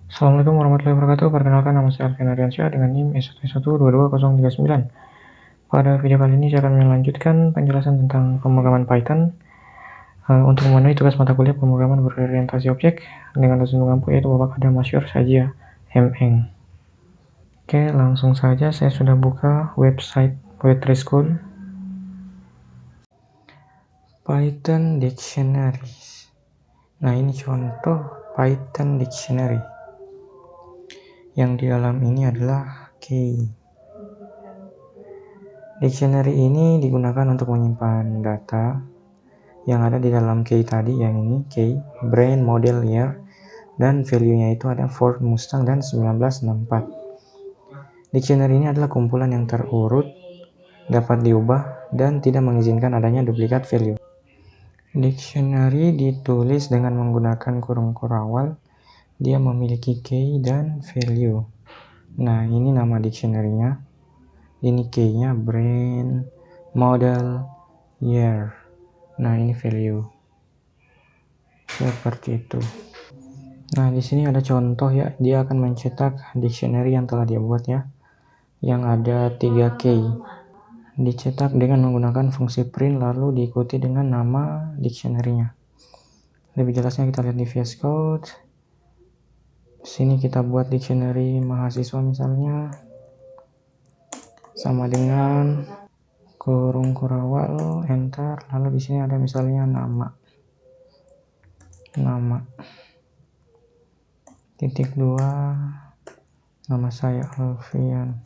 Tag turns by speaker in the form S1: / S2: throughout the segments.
S1: Assalamualaikum warahmatullahi wabarakatuh. Perkenalkan, nama saya Alfian Ardiansyah dengan NIM S1122039. Pada video kali ini saya akan melanjutkan penjelasan tentang pemrograman Python untuk memenuhi tugas mata kuliah pemrograman berorientasi objek dengan dosen pengampu yaitu Bapak Adam Masyur Sajia M.Eng. Oke, langsung saja saya sudah buka website Poetry School. Python Dictionary. Nah, ini contoh Python Dictionary. Yang di dalam ini adalah key. Dictionary ini digunakan untuk menyimpan data yang ada di dalam key tadi, yang ini key, brain, model, year, dan value-nya itu ada Ford Mustang dan 1964. Dictionary ini adalah kumpulan yang terurut, dapat diubah, dan tidak mengizinkan adanya duplikat value. Dictionary ditulis dengan menggunakan kurung kurawal. Dia memiliki key dan value. Nah, ini nama dictionary-nya. Ini key-nya brain, model, year. Nah, ini value. Seperti itu. Nah, di sini ada contoh ya. Dia akan mencetak dictionary yang telah dia buat ya. Yang ada 3 key. Dicetak dengan menggunakan fungsi print lalu diikuti dengan nama dictionary-nya. Lebih jelasnya kita lihat di VS Code. Di sini kita buat dictionary mahasiswa misalnya. Sama dengan kurung kurawal, enter, lalu di sini ada misalnya nama titik 2, nama saya Alfian,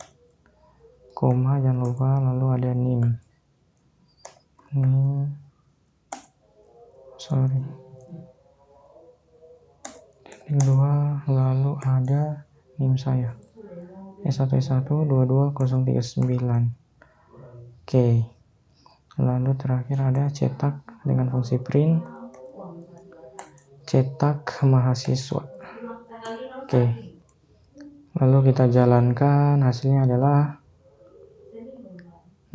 S1: koma jangan lupa, lalu ada NIM titik 2, lalu ada NIM saya S1122039. Oke, lalu terakhir ada cetak dengan fungsi print, cetak mahasiswa. Oke, lalu kita jalankan, hasilnya adalah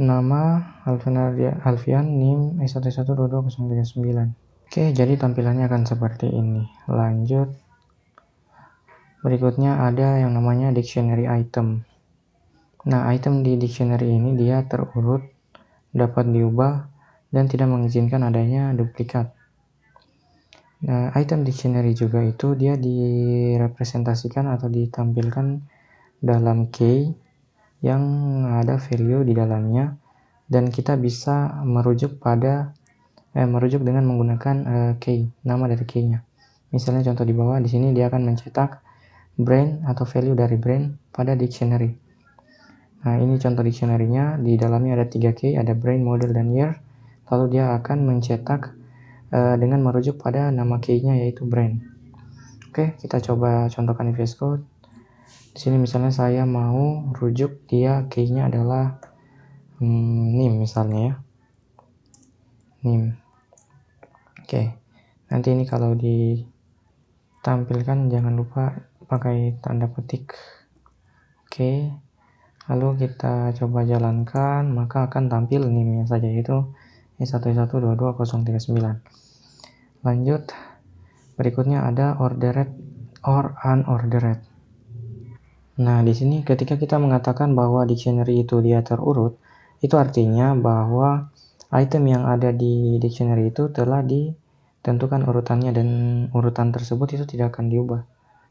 S1: nama Alfian NIM S1122039. Oke, jadi tampilannya akan seperti ini. Lanjut, berikutnya ada yang namanya dictionary item. Nah, item di dictionary ini dia terurut, dapat diubah, dan tidak mengizinkan adanya duplikat. Nah, item dictionary juga itu dia direpresentasikan atau ditampilkan dalam key yang ada value di dalamnya, dan kita bisa merujuk dengan menggunakan key, nama dari key-nya. Misalnya contoh di bawah, di sini dia akan mencetak brain atau value dari brain pada dictionary. Nah, ini contoh dictionary-nya, di dalamnya ada 3 key, ada brain, model, dan year. Lalu dia akan mencetak dengan merujuk pada nama key-nya yaitu brain. Oke, kita coba contohkan di VS Code. Di sini misalnya saya mau rujuk dia key-nya adalah NIM misalnya ya. NIM. Oke. Nanti ini kalau ditampilkan jangan lupa pakai tanda petik. Oke. Lalu kita coba jalankan, maka akan tampil NIM-nya saja yaitu S1122039. Lanjut, berikutnya ada ordered or unordered. Nah, di sini ketika kita mengatakan bahwa dictionary itu dia terurut, itu artinya bahwa item yang ada di dictionary itu telah ditentukan urutannya, dan urutan tersebut itu tidak akan diubah,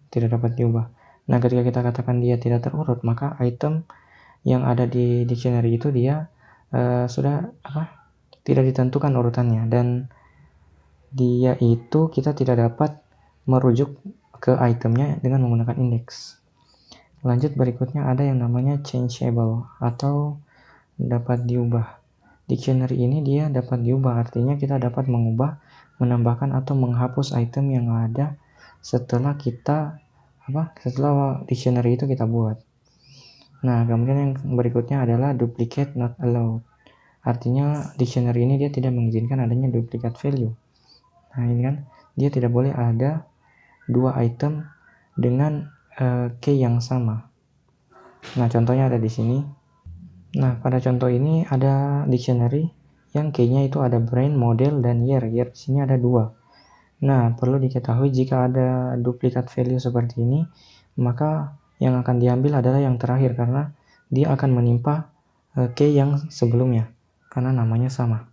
S1: tidak dapat diubah. Nah, ketika kita katakan dia tidak terurut, maka item yang ada di dictionary itu dia tidak ditentukan urutannya, dan dia itu kita tidak dapat merujuk ke itemnya dengan menggunakan indeks. Lanjut, berikutnya ada yang namanya changeable atau dapat diubah. Dictionary ini dia dapat diubah, artinya kita dapat mengubah, menambahkan atau menghapus item yang ada setelah dictionary itu kita buat. Nah, kemudian yang berikutnya adalah duplicate not allowed. Artinya dictionary ini dia tidak mengizinkan adanya duplikat value. Nah, ini kan dia tidak boleh ada 2 item dengan key yang sama. Nah, contohnya ada di sini. Nah, pada contoh ini ada dictionary yang key-nya itu ada brain, model, dan year. Year di sini ada 2. Nah, perlu diketahui jika ada duplikat value seperti ini, maka yang akan diambil adalah yang terakhir karena dia akan menimpa key yang sebelumnya karena namanya sama.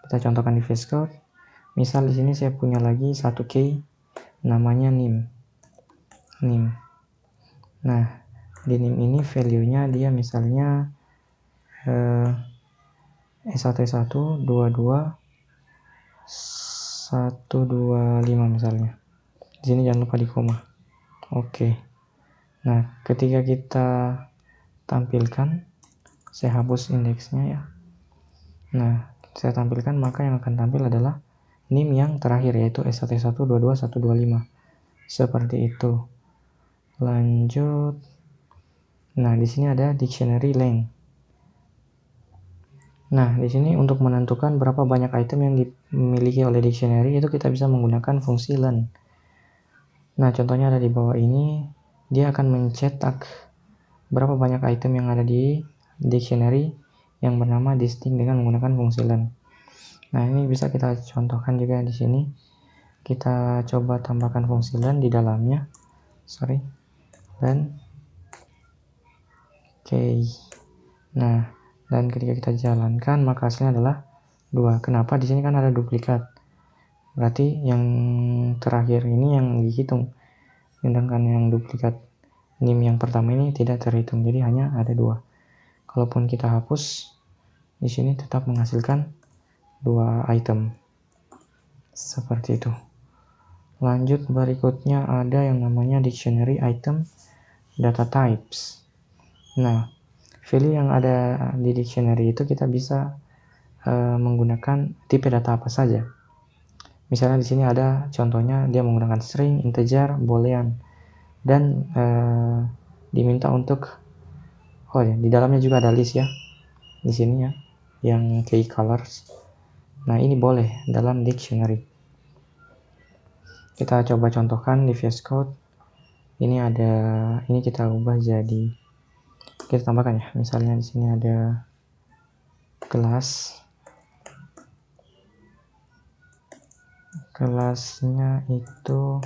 S1: Kita contohkan di VS Code. Misal di sini saya punya lagi satu key namanya nim. Nah, di nim ini value-nya dia misalnya S1 22 125 misalnya. Di sini jangan lupa di koma. Oke. Nah, ketika kita tampilkan, saya hapus indeksnya ya. Nah, saya tampilkan, maka yang akan tampil adalah nim yang terakhir, yaitu S1 22 125. Seperti itu. Lanjut. Nah, di sini ada dictionary length. Nah, di sini untuk menentukan berapa banyak item yang dimiliki oleh dictionary itu kita bisa menggunakan fungsi len. Nah, contohnya ada di bawah ini. Dia akan mencetak berapa banyak item yang ada di dictionary yang bernama distinct dengan menggunakan fungsi len. Nah, ini bisa kita contohkan juga di sini. Kita coba tambahkan fungsi len di dalamnya. Len. Oke. Nah, dan ketika kita jalankan maka hasilnya adalah 2. Kenapa? Di sini kan ada duplikat. Berarti yang terakhir ini yang dihitung. Sedangkan yang duplikat nim yang pertama ini tidak terhitung. Jadi hanya ada 2. Kalaupun kita hapus, di sini tetap menghasilkan 2 item. Seperti itu. Lanjut berikutnya ada yang namanya dictionary item data types. Nah, value yang ada di dictionary itu kita bisa menggunakan tipe data apa saja. Misalnya di sini ada contohnya dia menggunakan string, integer, boolean, dan diminta untuk di dalamnya juga ada list ya. Di sini ya, yang key colors. Nah, ini boleh dalam dictionary. Kita coba contohkan di VS Code. Ini kita ubah jadi, kita tambahkan ya. Misalnya di sini ada kelasnya itu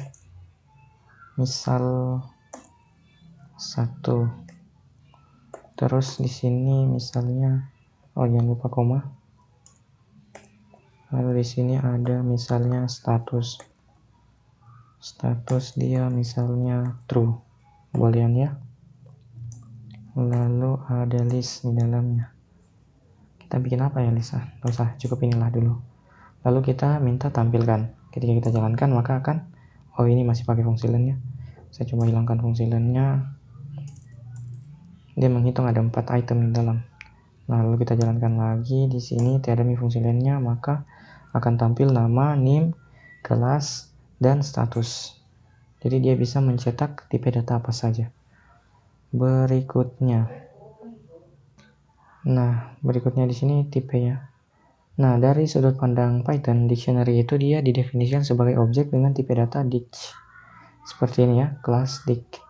S1: misal 1. Terus di sini misalnya jangan lupa koma. Lalu di sini ada misalnya status dia misalnya true, boolean ya. Lalu ada list di dalamnya. Kita bikin apa ya list? Nggak usah, cukup inilah dulu. Lalu kita minta tampilkan. Ketika kita jalankan maka akan ini masih pakai fungsi len ya. Saya coba hilangkan fungsi lennya. Dia menghitung ada 4 item di dalam. Nah, lalu kita jalankan lagi di sini tiada fungsi len-nya, maka akan tampil nama, nim, kelas, dan status. Jadi dia bisa mencetak tipe data apa saja. Berikutnya di sini tipe ya. Nah, dari sudut pandang Python, dictionary itu dia didefinisikan sebagai objek dengan tipe data dict. Seperti ini ya, kelas dict.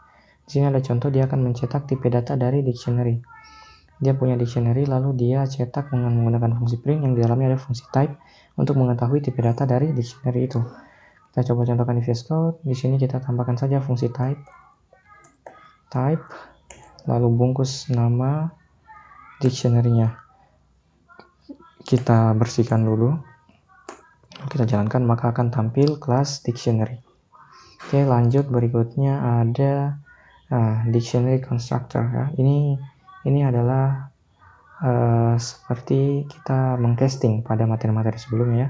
S1: Di sini ada contoh dia akan mencetak tipe data dari dictionary. Dia punya dictionary lalu dia cetak dengan menggunakan fungsi print yang di dalamnya ada fungsi type untuk mengetahui tipe data dari dictionary itu. Kita coba contohkan di VS Code. Di sini kita tambahkan saja fungsi type lalu bungkus nama dictionary-nya. Kita bersihkan dulu. Kita jalankan maka akan tampil kelas dictionary. Oke, lanjut berikutnya ada dictionary constructor ya. Ini adalah seperti kita mengcasting pada materi-materi sebelumnya ya.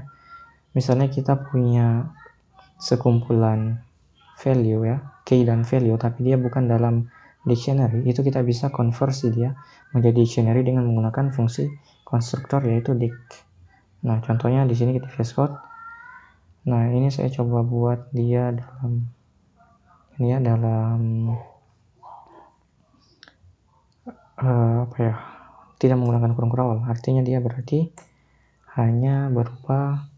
S1: Misalnya kita punya sekumpulan value ya, key dan value, tapi dia bukan dalam dictionary, itu kita bisa konversi dia menjadi dictionary dengan menggunakan fungsi konstruktor yaitu dict. Nah, contohnya di sini kita VS Code. Nah, ini saya coba buat dia dalam tidak menggunakan kurung kurang. Artinya dia berarti hanya berupa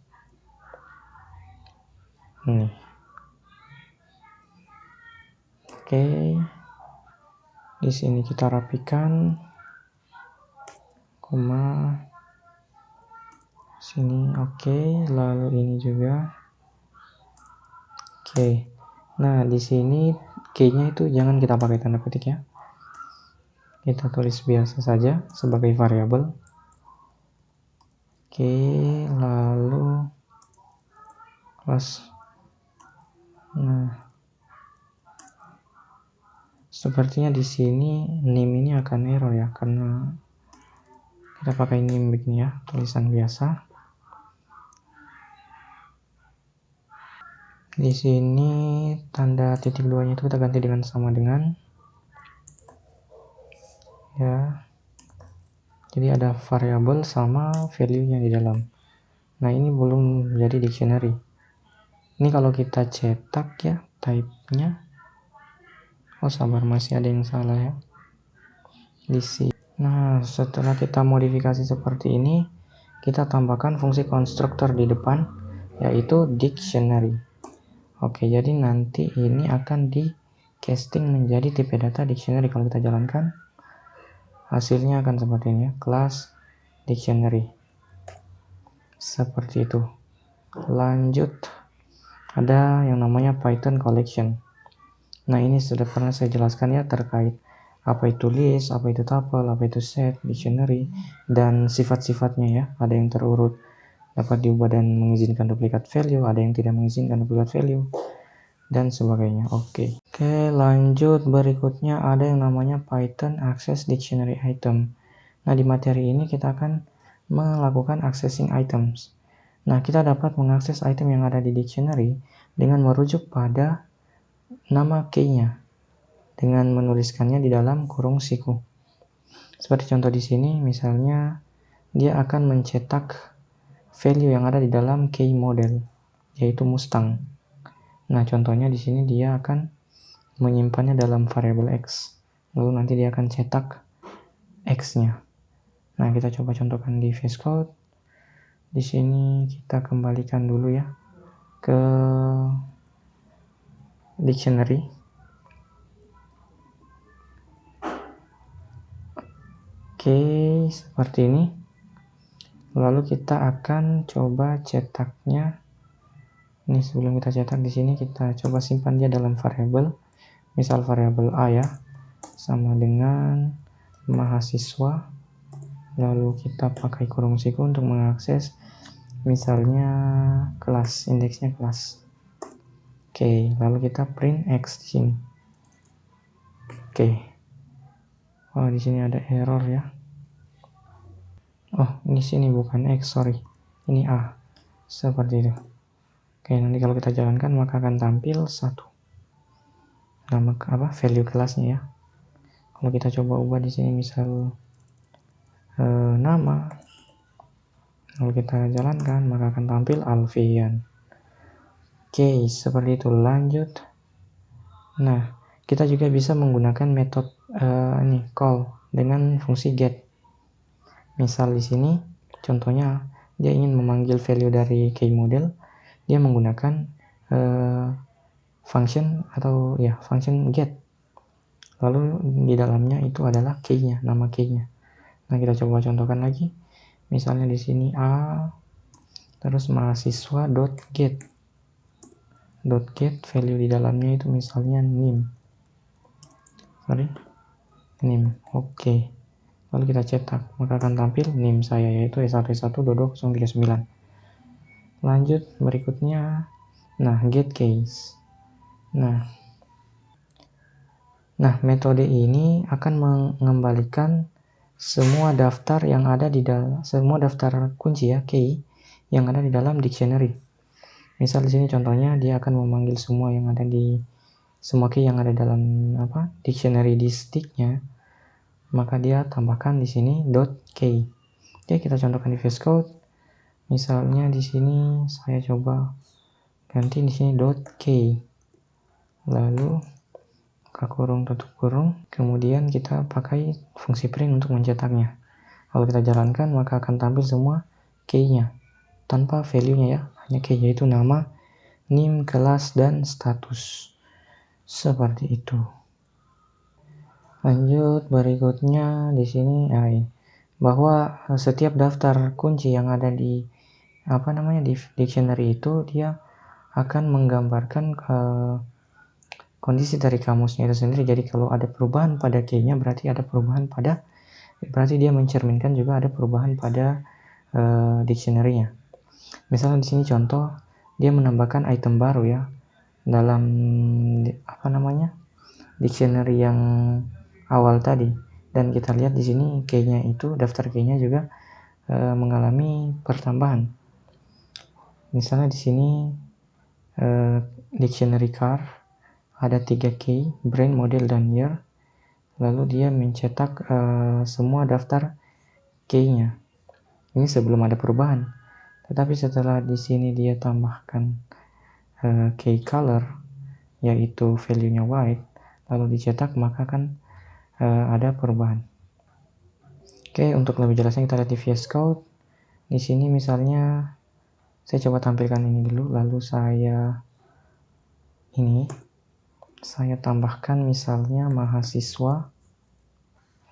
S1: ini. Oke. Di sini kita rapikan koma sini. Oke, lalu ini juga Oke. Nah, di sini key-nya itu jangan kita pakai tanda petik ya. Kita tulis biasa saja sebagai variabel. Oke, lalu kelas. Nah, sepertinya di sini name ini akan error ya, karena kita pakai name begini ya, tulisan biasa. Di sini tanda titik duanya itu kita ganti dengan sama dengan ya. Jadi ada variabel sama value-nya di dalam. Nah, ini belum menjadi dictionary. Ini kalau kita cetak ya, type-nya. Oh, sabar, masih ada yang salah ya. Di sini. Nah, setelah kita modifikasi seperti ini, kita tambahkan fungsi konstruktor di depan, yaitu dictionary. Oke, jadi nanti ini akan di casting menjadi tipe data dictionary. Kalau kita jalankan, hasilnya akan seperti ini ya, kelas dictionary. Seperti itu. Lanjut, ada yang namanya Python collection. Nah, ini sudah pernah saya jelaskan ya, terkait apa itu list, apa itu tuple, apa itu set, dictionary, dan sifat-sifatnya ya. Ada yang terurut, dapat diubah dan mengizinkan duplikat value, ada yang tidak mengizinkan duplikat value, dan sebagainya. Oke, lanjut, berikutnya ada yang namanya Python access dictionary item. Nah, di materi ini kita akan melakukan accessing items. Nah, kita dapat mengakses item yang ada di dictionary dengan merujuk pada nama key-nya dengan menuliskannya di dalam kurung siku. Seperti contoh di sini, misalnya dia akan mencetak value yang ada di dalam key model, yaitu Mustang. Nah, contohnya di sini dia akan menyimpannya dalam variabel X. Lalu nanti dia akan cetak X-nya. Nah, kita coba contohkan di VS Code. Di sini kita kembalikan dulu ya ke dictionary. Oke, seperti ini. Lalu kita akan coba cetaknya. Ini sebelum kita cetak di sini kita coba simpan dia dalam variabel. Misal variabel A ya, sama dengan mahasiswa. Lalu kita pakai kurung siku untuk mengakses misalnya kelas, indeksnya kelas. Oke, lalu kita print X di sini. Oke. Oh, di sini ada error ya. Oh, di sini bukan X, sorry. Ini A. Seperti itu. Oke, nanti kalau kita jalankan maka akan tampil 1. Nama apa? Value kelasnya ya. Kalau kita coba ubah di sini misal nama, kalau kita jalankan maka akan tampil Alfian. Oke, seperti itu. Lanjut. Nah, kita juga bisa menggunakan metode call dengan fungsi get. Misal di sini contohnya dia ingin memanggil value dari key model, dia menggunakan function atau ya function get. Lalu di dalamnya itu adalah key-nya, nama key-nya. Nah, kita coba contohkan lagi. Misalnya di sini A terus mahasiswa .get value di dalamnya itu misalnya nim. Oke. Lalu kita cetak, maka akan tampil nim saya yaitu S1S12239. Lanjut berikutnya. Nah, get case. Nah, metode ini akan mengembalikan semua daftar yang ada di dalam, semua daftar kunci ya, key yang ada di dalam dictionary. Misal di sini contohnya dia akan memanggil semua yang ada di semua key yang ada dalam dictionary di stick-nya, maka dia tambahkan di sini .key. Oke, kita contohkan di VS Code. Misalnya di sini saya coba ganti di sini .key. Lalu buka kurung, tutup kurung, kemudian kita pakai fungsi print untuk mencetaknya. Kalau kita jalankan maka akan tampil semua key-nya tanpa value-nya ya, hanya key, yaitu nama, nim, kelas, dan status. Seperti itu. Lanjut berikutnya di sini bahwa setiap daftar kunci yang ada di di dictionary itu dia akan menggambarkan kondisi dari kamusnya itu sendiri. Jadi kalau ada perubahan pada key-nya berarti dia mencerminkan juga ada perubahan pada dictionary-nya. Misalnya di sini contoh dia menambahkan item baru ya dalam dictionary yang awal tadi, dan kita lihat di sini key-nya itu, daftar key-nya juga mengalami pertambahan. Misalnya di sini dictionary car ada 3 key, brand, model, dan year. Lalu dia mencetak semua daftar key-nya. Ini sebelum ada perubahan. Tetapi setelah di sini dia tambahkan key color, yaitu value-nya white, lalu dicetak, maka kan ada perubahan. Oke, untuk lebih jelasnya kita lihat di VS Code. Di sini misalnya saya coba tampilkan ini dulu, lalu saya tambahkan misalnya mahasiswa.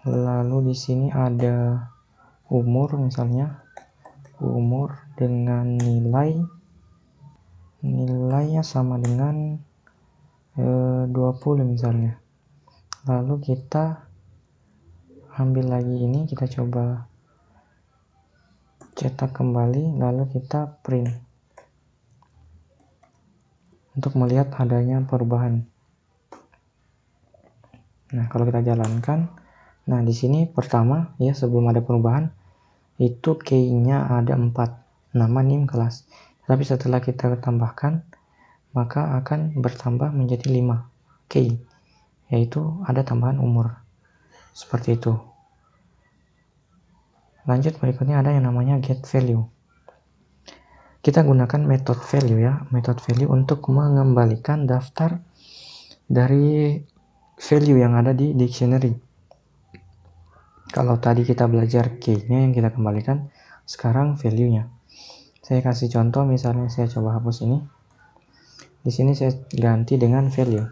S1: Lalu di sini ada umur, misalnya umur dengan nilainya sama dengan 20 misalnya. Lalu kita ambil lagi ini, kita coba cetak kembali, lalu kita print untuk melihat adanya perubahan. Nah, kalau kita jalankan, nah di sini pertama ya, sebelum ada perubahan itu key-nya ada 4, nama, NIM, kelas. Tapi setelah kita tambahkan, maka akan bertambah menjadi 5 key, yaitu ada tambahan umur. Seperti itu. Lanjut, berikutnya ada yang namanya get value. Kita gunakan method value ya, method value untuk mengembalikan daftar dari value yang ada di dictionary. Kalau tadi kita belajar key-nya yang kita kembalikan, sekarang value-nya. Saya kasih contoh, misalnya saya coba hapus ini. Di sini saya ganti dengan value.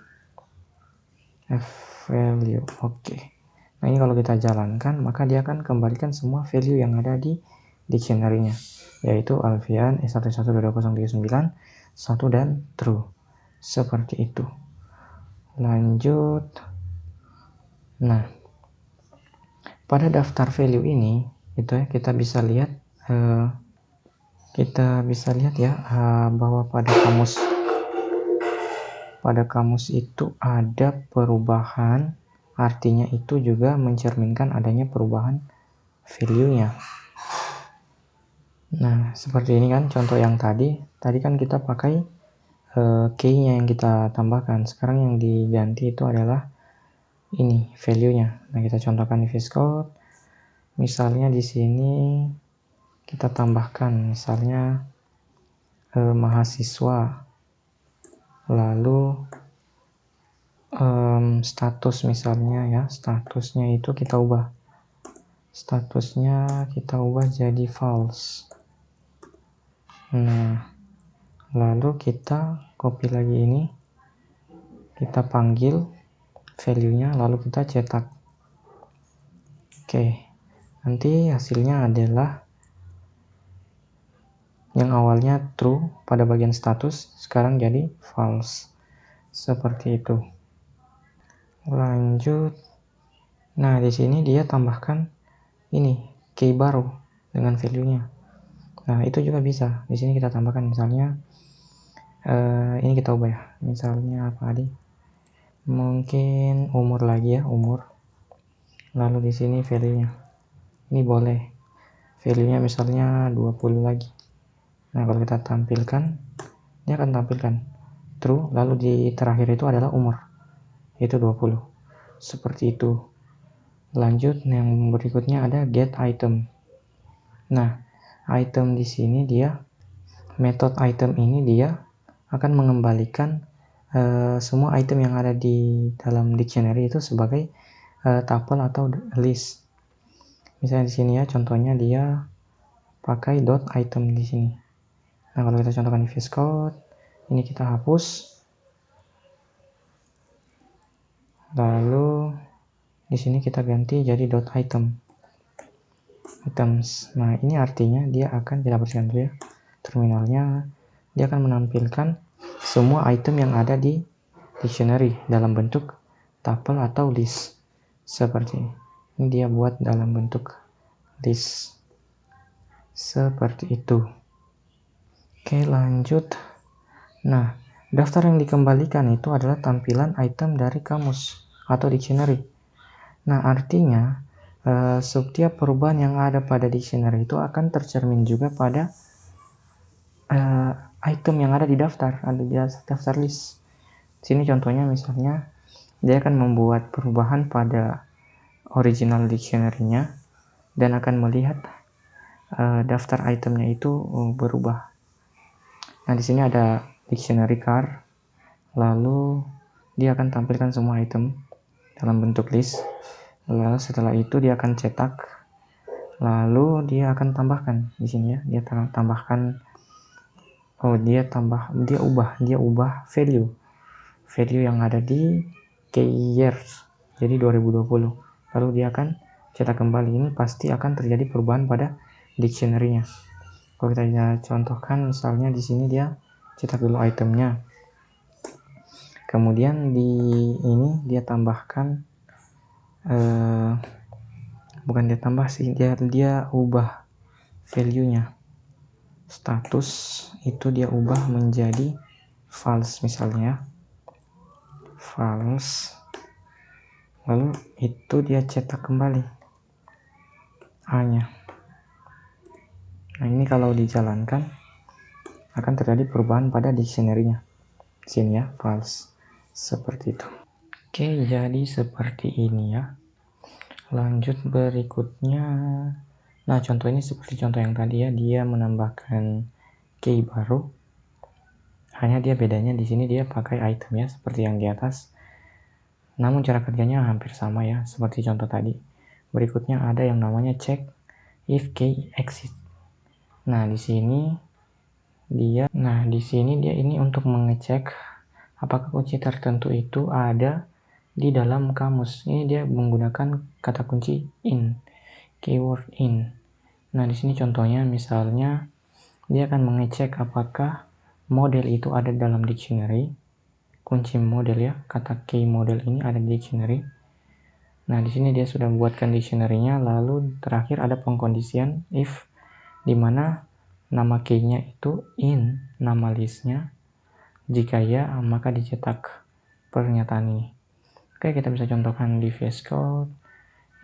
S1: Value, oke. Nah, ini kalau kita jalankan, maka dia akan kembalikan semua value yang ada di dictionary-nya, yaitu Alfian S112039 1 dan true. Seperti itu. Lanjut. Nah, pada daftar value ini itu ya, kita bisa lihat ya bahwa pada kamus itu ada perubahan, artinya itu juga mencerminkan adanya perubahan value-nya. Nah, seperti ini kan contoh yang tadi kan kita pakai key-nya yang kita tambahkan. Sekarang yang diganti itu adalah ini value-nya. Nah, kita contohkan di VS Code. Misalnya di sini kita tambahkan misalnya mahasiswa, lalu status misalnya ya, statusnya kita ubah jadi false. Nah, lalu kita copy lagi ini, kita panggil value-nya, lalu kita cetak. Oke, nanti hasilnya adalah yang awalnya true pada bagian status, sekarang jadi false. Seperti itu. Lanjut. Nah, di sini dia tambahkan ini key baru dengan value-nya. Nah, itu juga bisa. Di sini kita tambahkan misalnya ini kita ubah ya. Misalnya apa tadi? Mungkin umur lagi ya, umur. Lalu di sini value-nya. Ini boleh. Value-nya misalnya 20 lagi. Nah, kalau kita tampilkan, dia akan tampilkan true, lalu di terakhir itu adalah umur, yaitu 20. Seperti itu. Lanjut, yang berikutnya ada get item. Nah, item di sini method item ini dia akan mengembalikan semua item yang ada di dalam dictionary itu sebagai tuple atau list. Misalnya di sini ya, contohnya dia pakai dot item di sini. Nah, kalau kita contohkan di VS Code, ini kita hapus. Lalu di sini kita ganti jadi dot items. Nah, ini artinya dia akan, kita bersihkan dulu ya terminalnya, dia akan menampilkan semua item yang ada di dictionary dalam bentuk tuple atau list seperti ini. Ini dia buat dalam bentuk list seperti itu. Oke, lanjut. Nah, daftar yang dikembalikan itu adalah tampilan item dari kamus atau dictionary. Nah, artinya setiap perubahan yang ada pada dictionary itu akan tercermin juga pada item yang ada di daftar list. Sini contohnya misalnya dia akan membuat perubahan pada original dictionary-nya dan akan melihat daftar itemnya itu berubah. Nah, di sini ada dictionary card, lalu dia akan tampilkan semua item dalam bentuk list. Lalu setelah itu dia akan cetak, lalu dia akan tambahkan di sini ya, dia tambahkan dia ubah value yang ada di key years jadi 2020. Lalu dia akan cetak kembali. Ini pasti akan terjadi perubahan pada dictionary-nya. Kalau kita contohkan misalnya di sini dia cetak dulu itemnya. Kemudian di ini dia tambahkan bukan dia tambah sih, dia ubah value-nya. Status itu dia ubah menjadi false misalnya. False. Lalu itu dia cetak kembali A-nya. Nah, ini kalau dijalankan akan terjadi perubahan pada dictionary-nya. Sini ya, false. Seperti itu. Oke, jadi seperti ini ya. Lanjut berikutnya. Nah, contoh ini seperti contoh yang tadi ya, dia menambahkan key baru. Hanya dia bedanya di sini dia pakai item ya, seperti yang di atas. Namun cara kerjanya hampir sama ya, seperti contoh tadi. Berikutnya ada yang namanya check if key exist. Nah, di sini dia ini untuk mengecek apakah kunci tertentu itu ada di dalam kamus. Ini dia menggunakan kata kunci in, keyword in. Nah, di sini contohnya misalnya dia akan mengecek apakah model itu ada dalam dictionary. Kunci model ya, kata key model ini ada di dictionary. Nah, di sini dia sudah membuatkan dictionary-nya, lalu terakhir ada pengkondisian if, di mana nama key-nya itu in, nama list-nya. Jika ya, maka dicetak pernyataan ini. Oke, kita bisa contohkan di VS Code.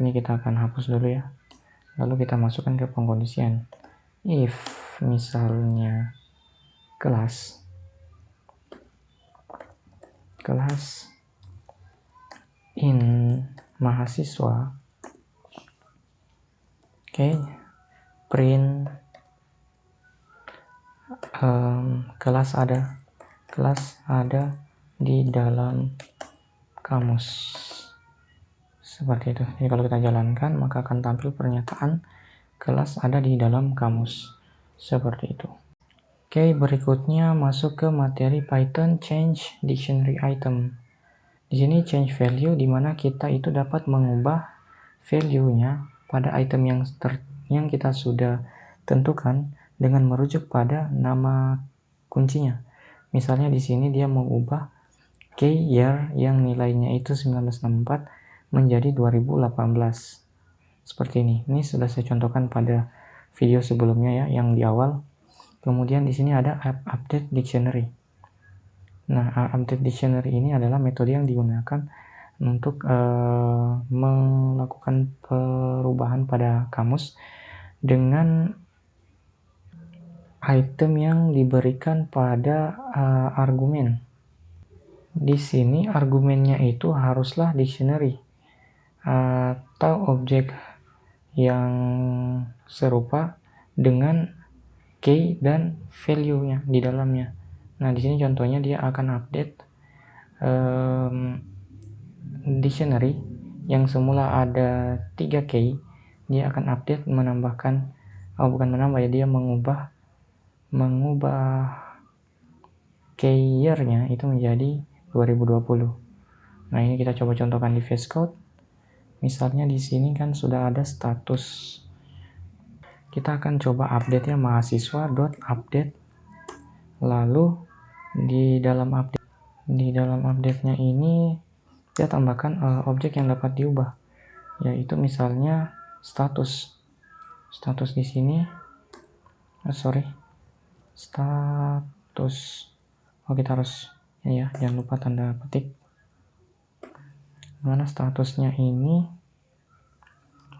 S1: Ini kita akan hapus dulu ya. Lalu kita masukkan ke pengkondisian. If misalnya kelas in mahasiswa, oke, print kelas ada di dalam kamus. Seperti itu. Jadi kalau kita jalankan maka akan tampil pernyataan kelas ada di dalam kamus. Seperti itu. Oke, berikutnya masuk ke materi Python change dictionary item. Di sini change value di mana kita itu dapat mengubah value-nya pada item yang kita sudah tentukan dengan merujuk pada nama kuncinya. Misalnya di sini dia mengubah key year yang nilainya itu 1964 menjadi 2018. Seperti ini. Ini sudah saya contohkan pada video sebelumnya ya, yang di awal. Kemudian di sini ada update dictionary. Nah, update dictionary ini adalah metode yang digunakan untuk melakukan perubahan pada kamus dengan item yang diberikan pada argumen. Di sini argumennya itu haruslah dictionary atau objek yang serupa dengan key dan value-nya di dalamnya. Nah, di sini contohnya dia akan update dictionary yang semula ada 3 key, dia akan update menambahkan dia mengubah key year-nya itu menjadi 2020. Nah, ini kita coba contohkan di VS Code. Misalnya di sini kan sudah ada status. Kita akan coba update-nya mahasiswa.update. Lalu Di dalam update-nya ini dia tambahkan objek yang dapat diubah, yaitu misalnya status di sini. Status. Kita harus jangan lupa tanda petik. Mana statusnya ini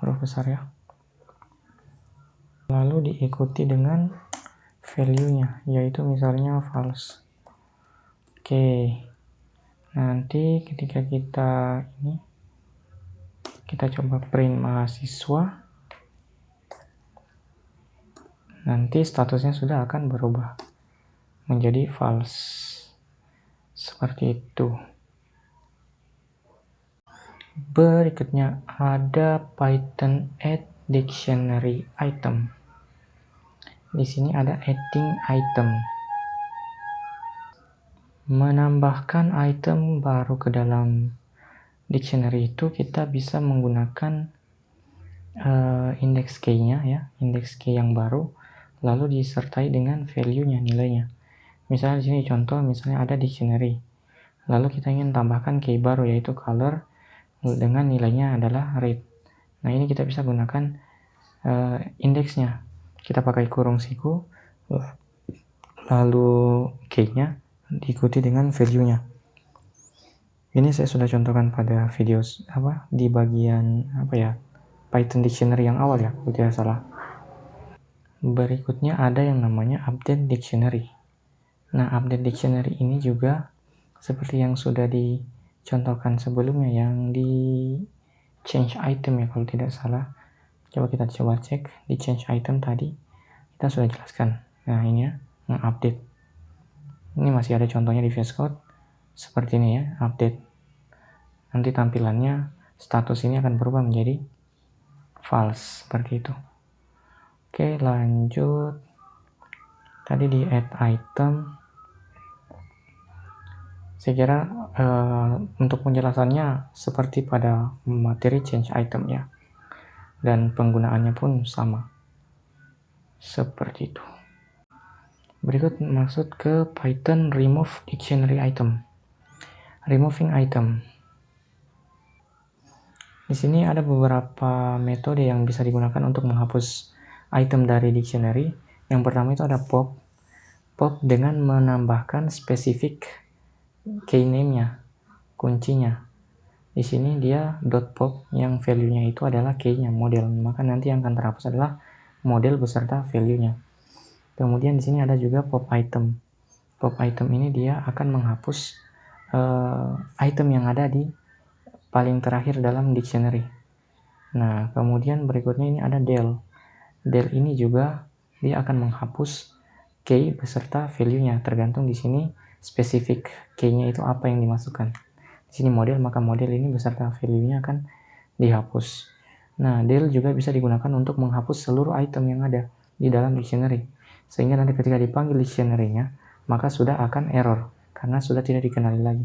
S1: huruf besar ya. Lalu diikuti dengan value-nya, yaitu misalnya false. Nanti ketika kita coba print mahasiswa, nanti statusnya sudah akan berubah menjadi false. Seperti itu. Berikutnya ada Python add dictionary item. Di sini ada adding item. Menambahkan item baru ke dalam dictionary itu kita bisa menggunakan index key-nya ya, index key yang baru, lalu disertai dengan value-nya, nilainya. Misalnya di sini contoh, misalnya ada dictionary, lalu kita ingin tambahkan key baru yaitu color dengan nilainya adalah red. Nah ini kita bisa gunakan indeksnya. Kita pakai kurung siku, lalu key-nya diikuti dengan value-nya. Ini saya sudah contohkan pada video di bagian Python dictionary yang awal ya, kalau tidak salah. Berikutnya ada yang namanya update dictionary. Nah, update dictionary ini juga seperti yang sudah dicontohkan sebelumnya, yang di change item ya kalau tidak salah. Coba kita cek di change item tadi, kita sudah jelaskan. Nah, ini ya, update. Ini masih ada contohnya di VS Code. Seperti ini ya, update. Nanti tampilannya, status ini akan berubah menjadi false, seperti itu. Oke, lanjut. Tadi di add item. Saya kira untuk penjelasannya seperti pada materi change item ya. Dan penggunaannya pun sama. Seperti itu. Berikut maksud ke Python remove dictionary item. Removing item. Di sini ada beberapa metode yang bisa digunakan untuk menghapus item dari dictionary. Yang pertama itu ada pop. Pop dengan menambahkan spesifik key name-nya, kuncinya. Di sini dia .pop yang value-nya itu adalah key-nya, model. Maka nanti yang akan terhapus adalah model beserta value-nya. Kemudian di sini ada juga pop item. Pop item ini dia akan menghapus item yang ada di paling terakhir dalam dictionary. Nah, kemudian berikutnya ini ada del. Del ini juga dia akan menghapus key beserta value-nya, tergantung di sini spesifik key-nya itu apa yang dimasukkan. Di sini model, maka model ini beserta value-nya akan dihapus. Nah, del juga bisa digunakan untuk menghapus seluruh item yang ada di dalam dictionary. Sehingga nanti ketika dipanggil dictionary-nya, maka sudah akan error karena sudah tidak dikenali lagi.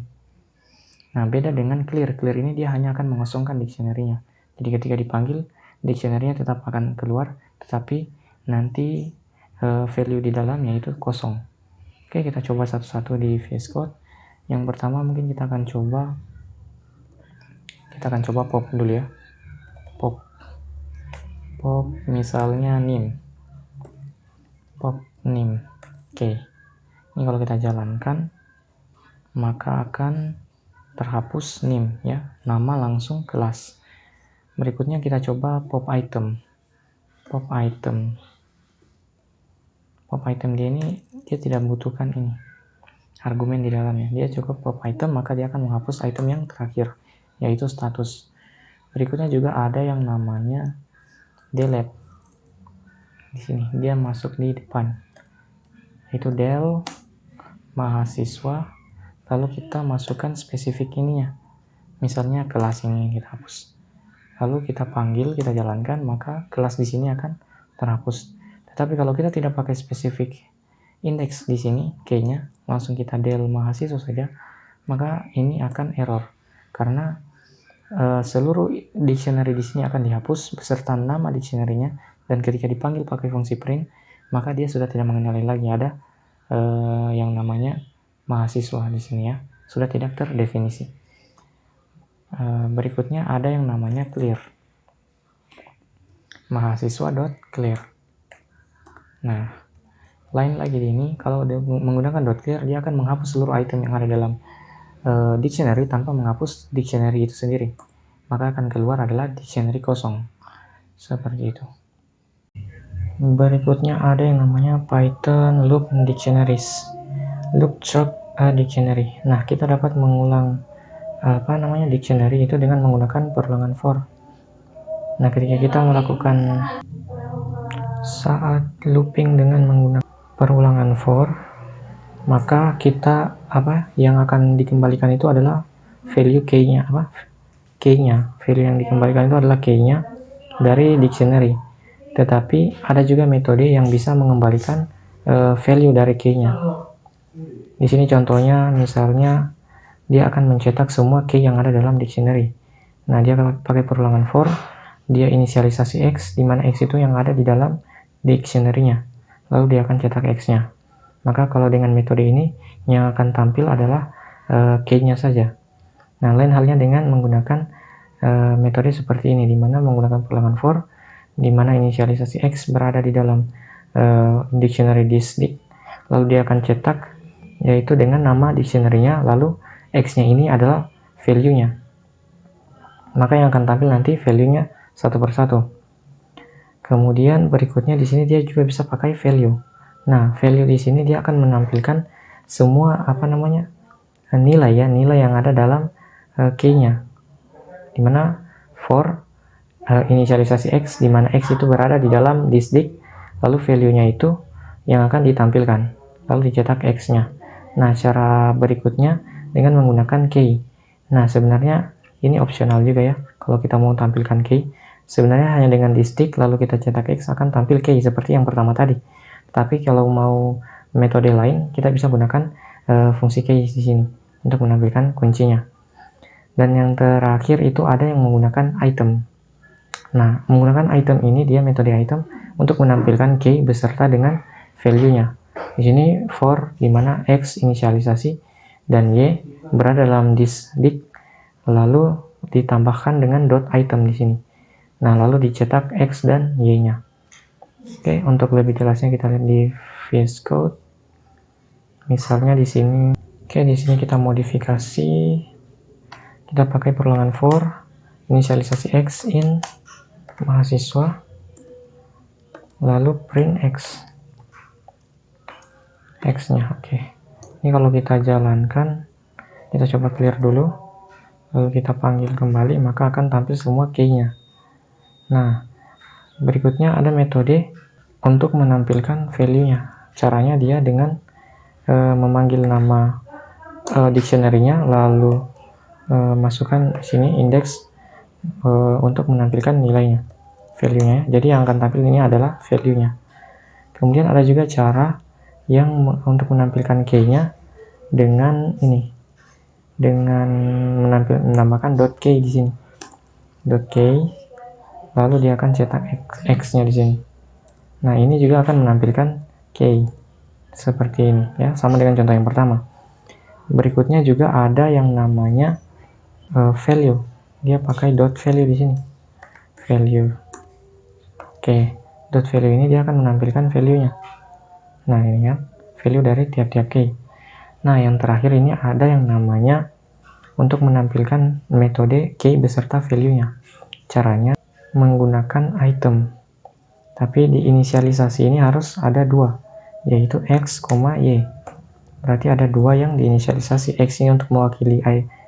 S1: Nah, beda dengan clear. Clear ini dia hanya akan mengosongkan dictionary-nya. Jadi ketika dipanggil, dictionary-nya tetap akan keluar, tetapi nanti value di dalamnya itu kosong. Oke, kita coba satu-satu di VS Code. Yang pertama mungkin kita akan coba pop dulu ya. Pop misalnya nim. Pop nim. Oke. Ini kalau kita jalankan, maka akan terhapus nim ya, nama langsung kelas. Berikutnya kita coba pop item. Pop item dia tidak membutuhkan ini argumen di dalamnya. Dia cukup pop item, maka dia akan menghapus item yang terakhir, yaitu status. Berikutnya juga ada yang namanya delete. Di sini dia masuk di depan. Itu del mahasiswa, lalu kita masukkan spesifik ininya. Misalnya kelas ini kita hapus. Lalu kita panggil, kita jalankan, maka kelas di sini akan terhapus. Tetapi kalau kita tidak pakai spesifik index di sini, key-nya, langsung kita del mahasiswa saja, maka ini akan error. Karena seluruh dictionary di sini akan dihapus beserta nama dictionary-nya, dan ketika dipanggil pakai fungsi print, maka dia sudah tidak mengenali lagi ada yang namanya mahasiswa di sini ya, sudah tidak terdefinisi. Berikutnya ada yang namanya clear. Mahasiswa.clear. Nah, lain lagi ini, kalau menggunakan .clear, dia akan menghapus seluruh item yang ada dalam dictionary tanpa menghapus dictionary itu sendiri. Maka akan keluar adalah dictionary kosong. Seperti itu. Berikutnya ada yang namanya Python loop dictionaries. Loop chunk a dictionary. Nah, kita dapat mengulang dictionary itu dengan menggunakan perulangan for. Nah, ketika kita melakukan saat looping dengan menggunakan perulangan for, maka kita yang akan dikembalikan itu adalah value key-nya. Key-nya, value yang dikembalikan itu adalah key-nya dari dictionary. Tetapi ada juga metode yang bisa mengembalikan value dari key-nya. Di sini contohnya, misalnya dia akan mencetak semua key yang ada dalam dictionary. Nah, dia pakai perulangan for, dia inisialisasi X, di mana X itu yang ada di dalam dictionary-nya. Lalu dia akan cetak X-nya. Maka kalau dengan metode ini, yang akan tampil adalah key-nya saja. Nah, lain halnya dengan menggunakan metode seperti ini, di mana menggunakan perulangan for, di mana inisialisasi X berada di dalam dictionary disdict, lalu dia akan cetak, yaitu dengan nama dictionary-nya, lalu X-nya ini adalah value-nya. Maka yang akan tampil nanti value-nya satu persatu. Kemudian berikutnya di sini dia juga bisa pakai value. Nah, value di sini dia akan menampilkan semua nilai yang ada dalam key-nya. Dimana for inisialisasi X, dimana X itu berada di dalam disdict, lalu value-nya itu yang akan ditampilkan, lalu dicetak X-nya. Nah, cara berikutnya dengan menggunakan key. Nah, sebenarnya ini opsional juga ya, kalau kita mau tampilkan key. Sebenarnya hanya dengan disdict, lalu kita cetak X akan tampil key seperti yang pertama tadi. Tapi kalau mau metode lain, kita bisa gunakan fungsi key di sini untuk menampilkan kuncinya. Dan yang terakhir itu ada yang menggunakan item. Nah, menggunakan item ini, dia metode item untuk menampilkan key beserta dengan value-nya. Di sini for, di mana X inisialisasi dan Y berada dalam disdict, lalu ditambahkan dengan .item di sini. Nah, lalu dicetak X dan Y-nya. Oke, untuk lebih jelasnya kita lihat di VS Code. Misalnya di sini, di sini kita modifikasi, kita pakai perulangan for, inisialisasi X in mahasiswa, lalu print X-nya. Oke. Ini kalau kita jalankan, kita coba clear dulu, lalu kita panggil kembali, maka akan tampil semua key-nya. Nah, berikutnya ada metode untuk menampilkan value-nya. Caranya dia dengan memanggil nama dictionary-nya, lalu masukkan sini indeks untuk menampilkan nilainya, value-nya. Jadi yang akan tampil ini adalah value-nya. Kemudian ada juga cara yang untuk menampilkan key-nya dengan ini, dengan menambahkan .key di sini, .key, lalu dia akan cetak X-nya di sini. Nah, ini juga akan menampilkan key seperti ini ya, sama dengan contoh yang pertama. Berikutnya juga ada yang namanya value. Dia pakai .value di sini. Value. Oke, .value ini dia akan menampilkan value-nya. Nah, ini kan value dari tiap-tiap key. Nah, yang terakhir ini ada yang namanya untuk menampilkan metode key beserta value-nya. Caranya menggunakan item. Tapi di inisialisasi ini harus ada dua, yaitu X, Y. Berarti ada dua yang diinisialisasi. X ini untuk mewakili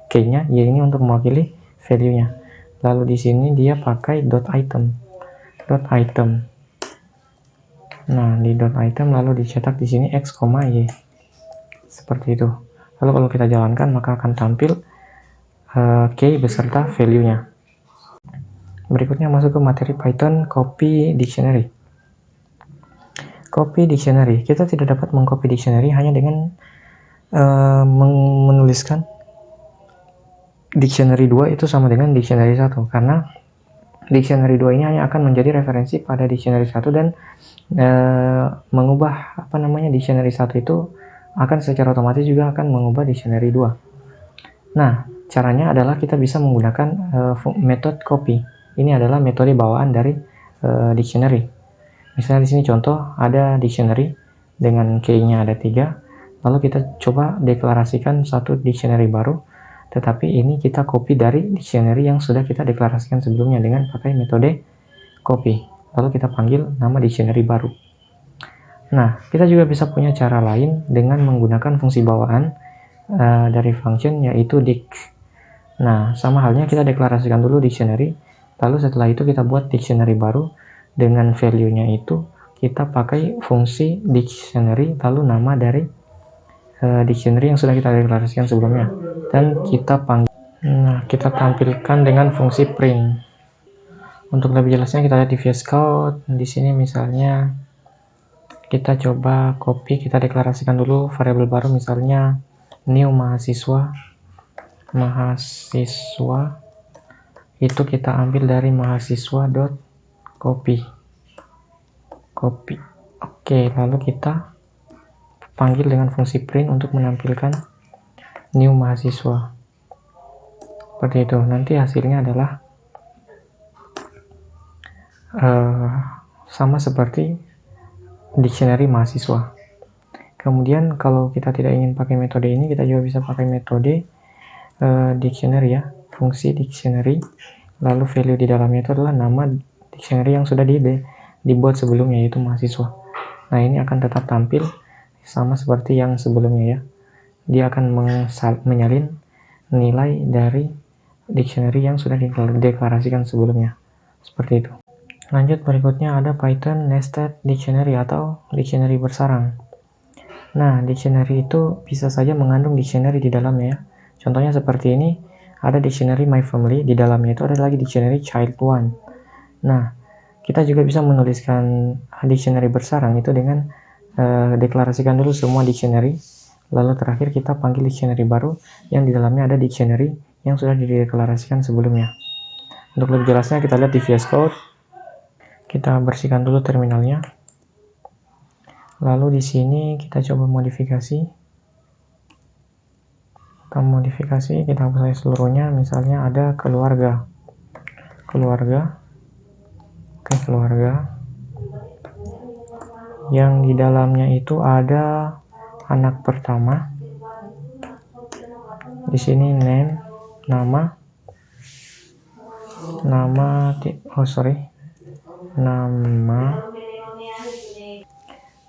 S1: key-nya, Y ini untuk mewakili value-nya. Lalu di sini dia pakai .item. Nah, di .item lalu dicetak di sini X, Y. Seperti itu. Lalu kalau kita jalankan, maka akan tampil key beserta value-nya. Berikutnya masuk ke materi Python copy dictionary. Copy dictionary. Kita tidak dapat mengcopy dictionary hanya dengan menuliskan dictionary 2 itu sama dengan dictionary 1, karena dictionary 2 ini hanya akan menjadi referensi pada dictionary 1 dan mengubah dictionary 1 itu akan secara otomatis juga akan mengubah dictionary 2. Nah, caranya adalah kita bisa menggunakan metode copy. Ini adalah metode bawaan dari dictionary. Misalnya di sini contoh ada dictionary dengan key-nya ada 3, lalu kita coba deklarasikan satu dictionary baru, tetapi ini kita copy dari dictionary yang sudah kita deklarasikan sebelumnya dengan pakai metode copy. Lalu kita panggil nama dictionary baru. Nah, kita juga bisa punya cara lain dengan menggunakan fungsi bawaan dari function yaitu dict. Nah, sama halnya kita deklarasikan dulu dictionary, lalu setelah itu kita buat dictionary baru dengan value-nya itu kita pakai fungsi dictionary lalu nama dari dictionary yang sudah kita deklarasikan sebelumnya dan kita panggil. Nah, kita tampilkan dengan fungsi print. Untuk lebih jelasnya kita lihat di VS Code. Di sini misalnya kita coba copy, kita deklarasikan dulu variabel baru misalnya new mahasiswa itu kita ambil dari mahasiswa.copy. Oke, lalu kita panggil dengan fungsi print untuk menampilkan new mahasiswa. Seperti itu. Nanti hasilnya adalah sama seperti dictionary mahasiswa. Kemudian kalau kita tidak ingin pakai metode ini, kita juga bisa pakai metode dictionary ya, fungsi dictionary, lalu value di dalamnya itu adalah nama dictionary yang sudah dibuat sebelumnya yaitu mahasiswa. Nah, ini akan tetap tampil sama seperti yang sebelumnya ya. Dia akan menyalin nilai dari dictionary yang sudah dideklarasikan sebelumnya. Seperti itu. Lanjut, berikutnya ada Python nested dictionary atau dictionary bersarang. Nah, dictionary itu bisa saja mengandung dictionary di dalamnya ya. Contohnya seperti ini, ada dictionary my family, di dalamnya itu ada lagi dictionary child one. Nah, kita juga bisa menuliskan dictionary bersarang itu dengan deklarasikan dulu semua dictionary, lalu terakhir kita panggil dictionary baru yang di dalamnya ada dictionary yang sudah dideklarasikan sebelumnya. Untuk lebih jelasnya kita lihat di VS Code. Kita bersihkan dulu terminalnya. Lalu di sini kita coba modifikasi. Kita hapus seluruhnya. Misalnya ada keluarga. Oke, keluarga. Yang di dalamnya itu ada anak pertama. Di sini name, nama.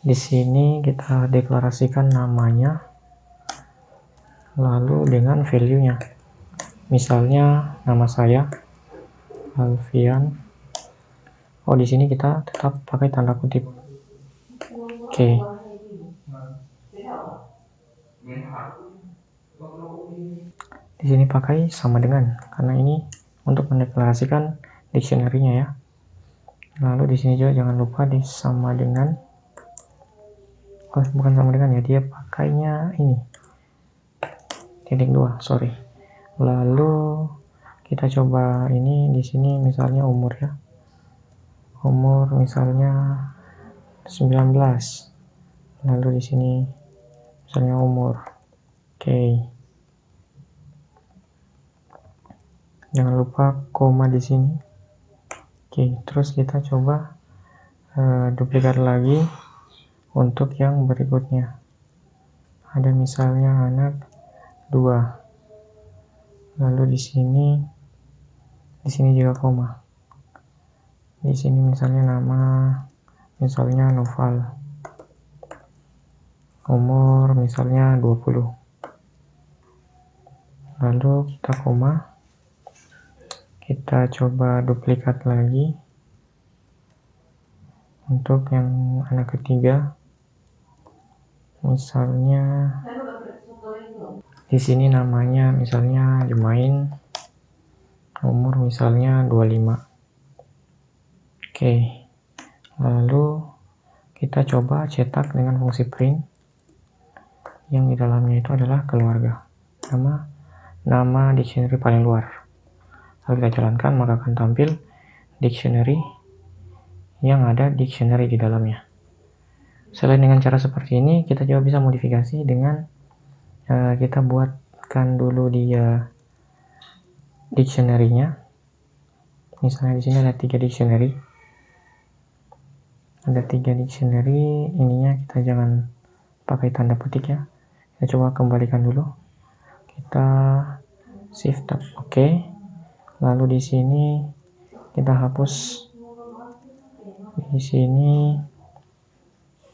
S1: Di sini kita deklarasikan namanya, lalu dengan value-nya. Misalnya nama saya Alfian. Oh, di sini kita tetap pakai tanda kutip. Oke. Di sini pakai sama dengan, karena ini untuk mendeklarasikan dictionary-nya ya. Lalu di sini juga jangan lupa di sama dengan. Oh, bukan sama dengan ya, dia pakainya ini titik 2, sorry. Lalu kita coba ini di sini misalnya umur ya. Umur misalnya 19. Lalu di sini misalnya umur. Oke. Jangan lupa koma di sini. Oke, terus kita coba duplikat lagi untuk yang berikutnya. Ada misalnya anak 2. Lalu di sini juga koma. Di sini misalnya nama, misalnya Noval. Umur misalnya 20. Lalu kita koma. Kita coba duplikat lagi untuk yang anak ketiga. Misalnya di sini namanya misalnya Jumain, umur misalnya 25. Oke. Lalu kita coba cetak dengan fungsi print yang di dalamnya itu adalah keluarga. Nama dictionary paling luar. Lalu kita jalankan, maka akan tampil dictionary yang ada dictionary di dalamnya. Selain dengan cara seperti ini, kita juga bisa modifikasi dengan kita buatkan dulu dia dictionary-nya. Misalnya di sini ada 3 dictionary. Ada 3 dictionary, ininya kita jangan pakai tanda petik ya. Kita coba kembalikan dulu. Kita shift tab OK. Lalu di sini kita hapus. Di sini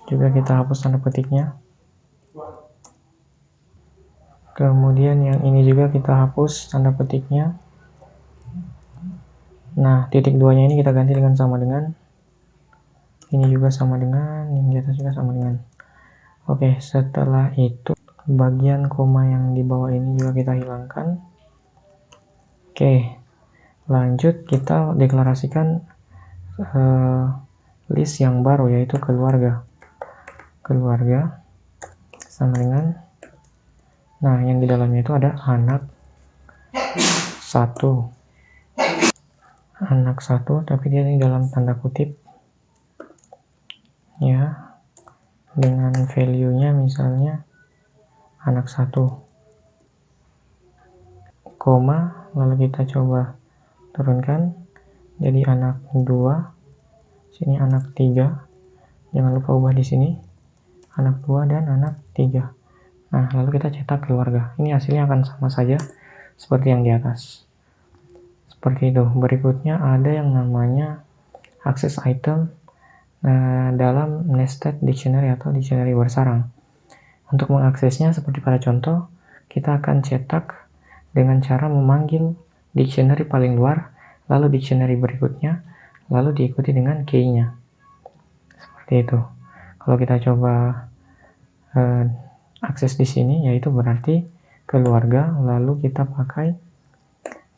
S1: juga kita hapus tanda petiknya. Kemudian yang ini juga kita hapus tanda petiknya. Nah, titik 2-nya ini kita ganti dengan sama dengan. Ini juga sama dengan, yang di atas juga sama dengan. Oke, setelah itu bagian koma yang di bawah ini juga kita hilangkan. Oke, lanjut kita deklarasikan list yang baru, yaitu keluarga. Keluarga sama dengan, nah yang di dalamnya itu ada anak 1. Anak 1, tapi dia ini dalam tanda kutip ya, dengan value-nya misalnya anak 1, koma, lalu kita coba turunkan jadi anak 2, sini anak 3, jangan lupa ubah di sini anak 2 dan anak 3. Nah, lalu kita cetak keluarga. Ini hasilnya akan sama saja seperti yang di atas. Seperti itu. Berikutnya ada yang namanya akses item dalam nested dictionary atau dictionary bersarang. Untuk mengaksesnya seperti pada contoh, kita akan cetak dengan cara memanggil dictionary paling luar, lalu dictionary berikutnya, lalu diikuti dengan key-nya. Seperti itu. Kalau kita coba akses di sini, yaitu berarti keluarga, lalu kita pakai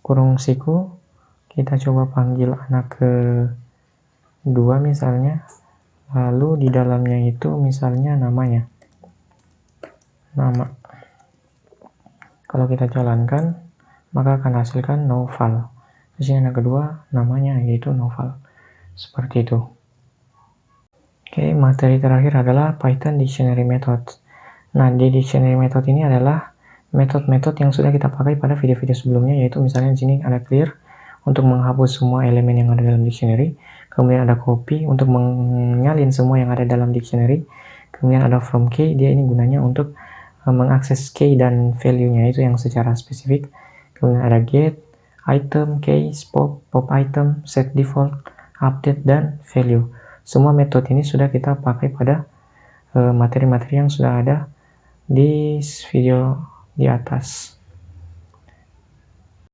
S1: kurung siku, kita coba panggil anak ke-2 misalnya, lalu di dalamnya itu misalnya namanya, nama. Kalau kita jalankan, maka akan hasilkan Noval. Di sini anak kedua namanya yaitu Noval. Seperti itu. Oke, materi terakhir adalah Python Dictionary Method. Nah, di Dictionary Method ini adalah metode-metode yang sudah kita pakai pada video-video sebelumnya, yaitu misalnya di sini ada clear untuk menghapus semua elemen yang ada dalam dictionary, kemudian ada copy untuk menyalin semua yang ada dalam dictionary, kemudian ada from key, dia ini gunanya untuk mengakses key dan value-nya itu yang secara spesifik, kemudian ada get, item, case, pop item, set default, update, dan value. Semua metode ini sudah kita pakai pada materi-materi yang sudah ada di video di atas.